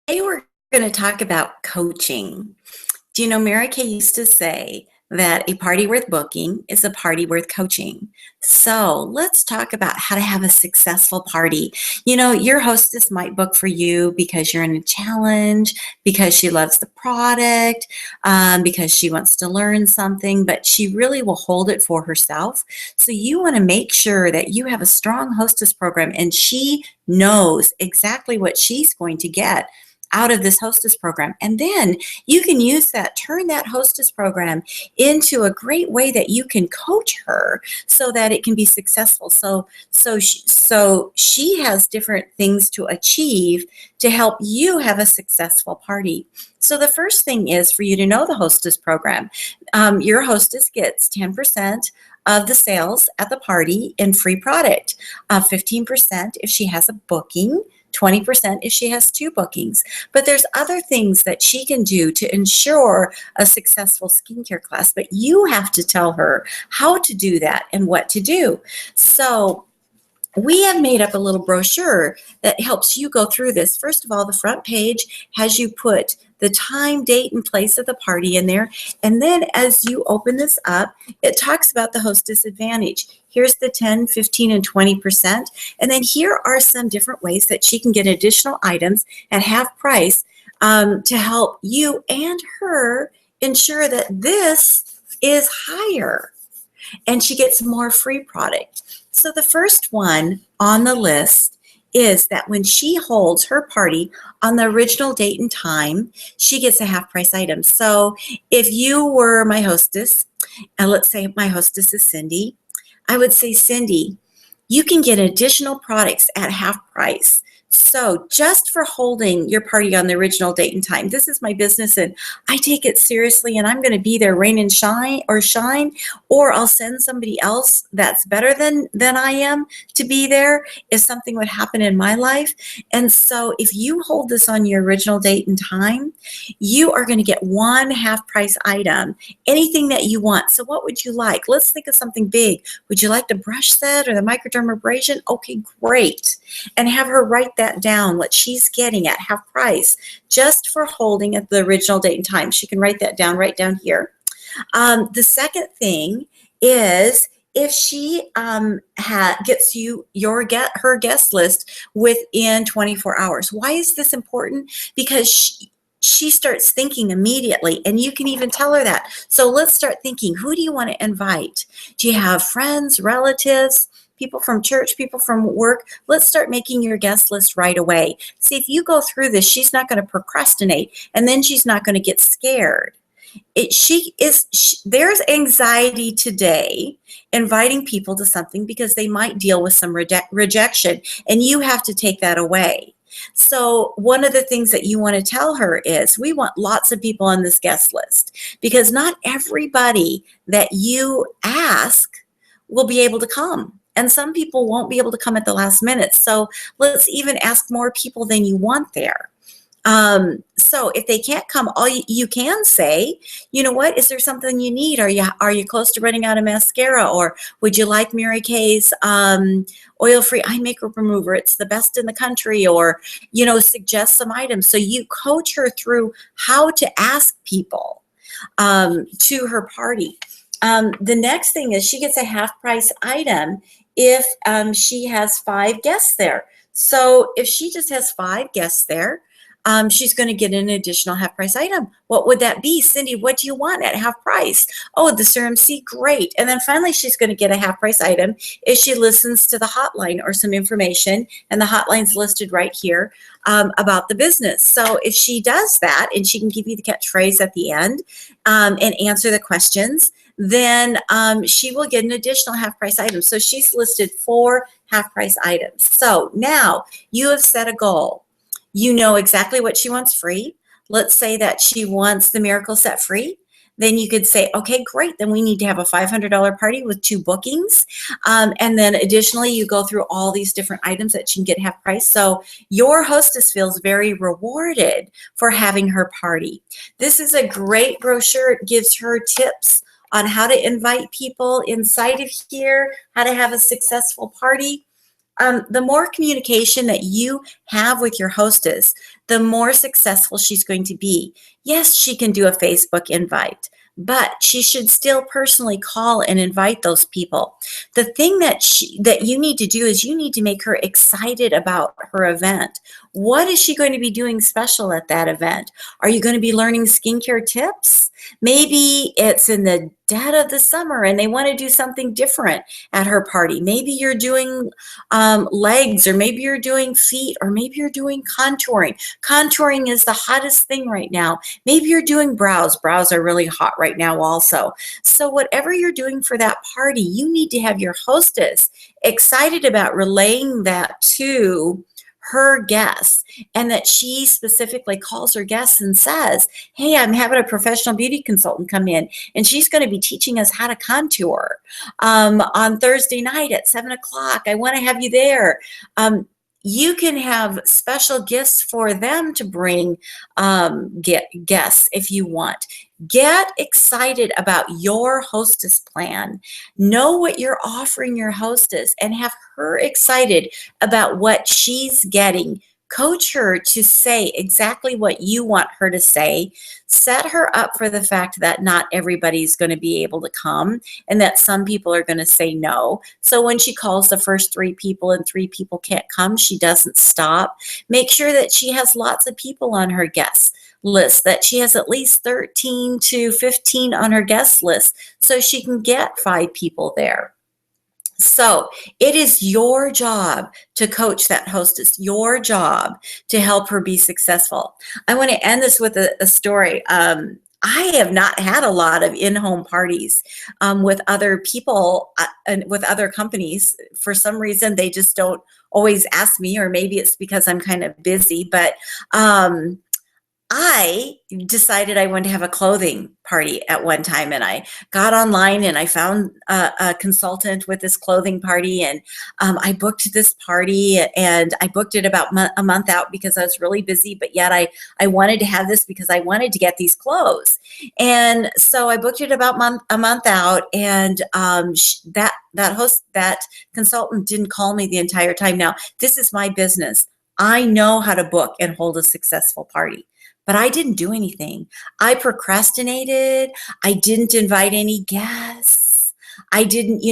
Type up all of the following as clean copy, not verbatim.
Today we're going to talk about coaching. Do you know Mary Kay used to say that a party worth booking is a party worth coaching? So let's talk about how to have a successful party. Your hostess might book for you because you're in a challenge, because she loves the product, because she wants to learn something, but she really will hold it for herself. So you want to make sure that you have a strong hostess program and she knows exactly what she's going to get out of this hostess program. And then you can use that, turn that hostess program into a great way that you can coach her so that it can be successful. So she has different things to achieve to help you have a successful party. So the first thing is for you to know the hostess program. Your hostess gets 10% of the sales at the party in free product, 15% if she has a booking, 20% if she has two bookings. But there's other things that she can do to ensure a successful skincare class, but you have to tell her how to do that and what to do. So we have made up a little brochure that helps you go through this. First of all, the front page has you put the time, date, and place of the party in there. And then as you open this up, it talks about the hostess advantage. Here's the 10, 15, and 20%. And then here are some different ways that she can get additional items at half price to help you and her ensure that this is higher and she gets more free product. So the first one on the list is that when she holds her party on the original date and time, she gets a half price item. So if you were my hostess, and let's say my hostess is Cindy, I would say, Cindy, you can get additional products at half price. So just for holding your party on the original date and time, this is my business and I take it seriously and I'm going to be there rain and shine, or I'll send somebody else that's better than I am to be there if something would happen in my life. And so if you hold this on your original date and time, you are going to get one half price item, anything that you want. So what would you like? Let's think of something big. Would you like the brush set or the microdermabrasion? Okay, great. And have her write that down, what she's getting at half price, just for holding at the original date and time. She can write that down right down here. The second thing is if she gets you her guest list within 24 hours. Why is this important? Because she starts thinking immediately, and you can even tell her that. So let's start thinking, who do you want to invite? Do you have friends, relatives, people from church, people from work? Let's start making your guest list right away. See, if you go through this, she's not going to procrastinate, and then she's not going to get scared. There's anxiety today inviting people to something because they might deal with some rejection, and you have to take that away. So one of the things that you want to tell her is we want lots of people on this guest list because not everybody that you ask will be able to come. And some people won't be able to come at the last minute. So let's even ask more people than you want there. So if they can't come, all you can say, you know what, is there something you need? Are you close to running out of mascara? Or would you like Mary Kay's oil-free eye makeup remover? It's the best in the country. Or, suggest some items. So you coach her through how to ask people to her party. The next thing is she gets a half price item if she has 5 guests there. So if she just has 5 guests there, she's going to get an additional half price item. What would that be? Cindy, what do you want at half price? Oh, the Serum C, great. And then finally, she's going to get a half price item if she listens to the hotline or some information, and the hotline's listed right here about the business. So if she does that, and she can give you the catchphrase at the end and answer the questions, then she will get an additional half price item. So she's listed 4 half price items. So now you have set a goal. You know exactly what she wants free. Let's say that she wants the Miracle Set free. Then you could say, okay, great. Then we need to have a $500 party with 2 bookings. And then additionally, you go through all these different items that she can get half price. So your hostess feels very rewarded for having her party. This is a great brochure. It gives her tips on how to invite people inside of here, how to have a successful party. The more communication that you have with your hostess, the more successful she's going to be. Yes, she can do a Facebook invite, but she should still personally call and invite those people. The thing that you need to do is you need to make her excited about her event. What is she going to be doing special at that event? Are you going to be learning skincare tips? Maybe it's in the dead of the summer and they want to do something different at her party. Maybe you're doing legs, or maybe you're doing feet, or maybe you're doing contouring. Contouring is the hottest thing right now. Maybe you're doing brows. Brows are really hot right now also. So whatever you're doing for that party, you need to have your hostess excited about relaying that to her guests, and that she specifically calls her guests and says, hey, I'm having a professional beauty consultant come in, and she's going to be teaching us how to contour on Thursday night at 7 o'clock. I want to have you there. You can have special gifts for them to bring guests if you want. Get excited about your hostess plan. Know what you're offering your hostess and have her excited about what she's getting. Coach her to say exactly what you want her to say. Set her up for the fact that not everybody's going to be able to come and that some people are going to say no. So when she calls the first 3 people and 3 people can't come, she doesn't stop. Make sure that she has lots of people on her guest list, that she has at least 13 to 15 on her guest list so she can get 5 people there. So it is your job to coach that hostess, your job to help her be successful. I want to end this with a story. I have not had a lot of in-home parties with other people and with other companies. For some reason, they just don't always ask me, or maybe it's because I'm kind of busy, but I decided I wanted to have a clothing party at one time, and I got online and I found a consultant with this clothing party, and I booked this party, and I booked it about a month out because I was really busy, but yet I wanted to have this because I wanted to get these clothes. And so I booked it about a month out, and that consultant didn't call me the entire time. Now, this is my business. I know how to book and hold a successful party. But I didn't do anything. I procrastinated. I didn't invite any guests. I didn't,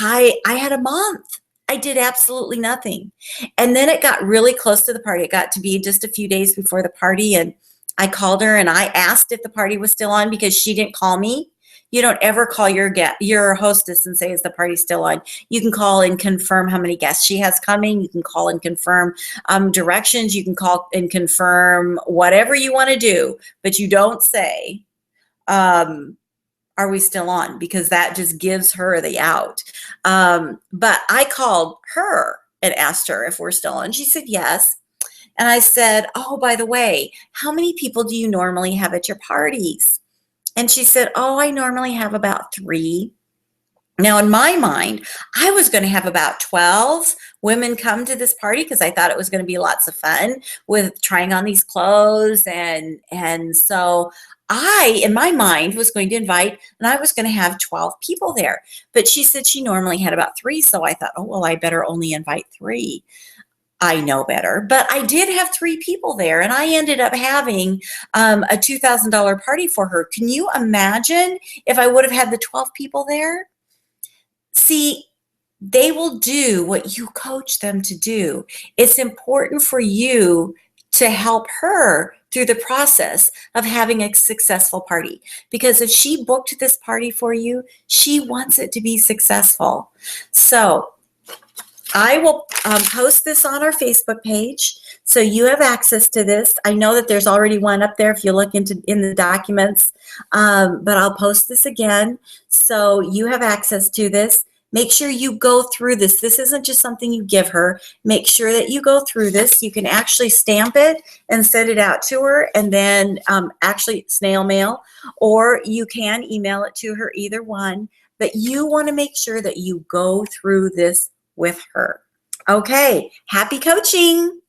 I had a month. I did absolutely nothing. And then it got really close to the party. It got to be just a few days before the party. And I called her and I asked if the party was still on because she didn't call me. You don't ever call your hostess and say, is the party still on? You can call and confirm how many guests she has coming. You can call and confirm directions. You can call and confirm whatever you want to do, but you don't say, are we still on? Because that just gives her the out. But I called her and asked her if we're still on. She said yes. And I said, oh, by the way, how many people do you normally have at your parties? And she said, oh, I normally have about 3. Now, in my mind, I was going to have about 12 women come to this party because I thought it was going to be lots of fun with trying on these clothes. And so I, in my mind, was going to invite, and I was going to have 12 people there. But she said she normally had about 3. So I thought, oh, well, I better only invite 3. I know better, but I did have 3 people there, and I ended up having a $2,000 party for her. Can you imagine if I would have had the 12 people there? See, they will do what you coach them to do. It's important for you to help her through the process of having a successful party, because if she booked this party for you, she wants it to be successful. So I will post this on our Facebook page, so you have access to this. I know that there's already one up there if you look in the documents, but I'll post this again, so you have access to this. Make sure you go through this. This isn't just something you give her. Make sure that you go through this. You can actually stamp it and send it out to her, and then actually snail mail, or you can email it to her, either one. But you want to make sure that you go through this with her. Okay, happy coaching.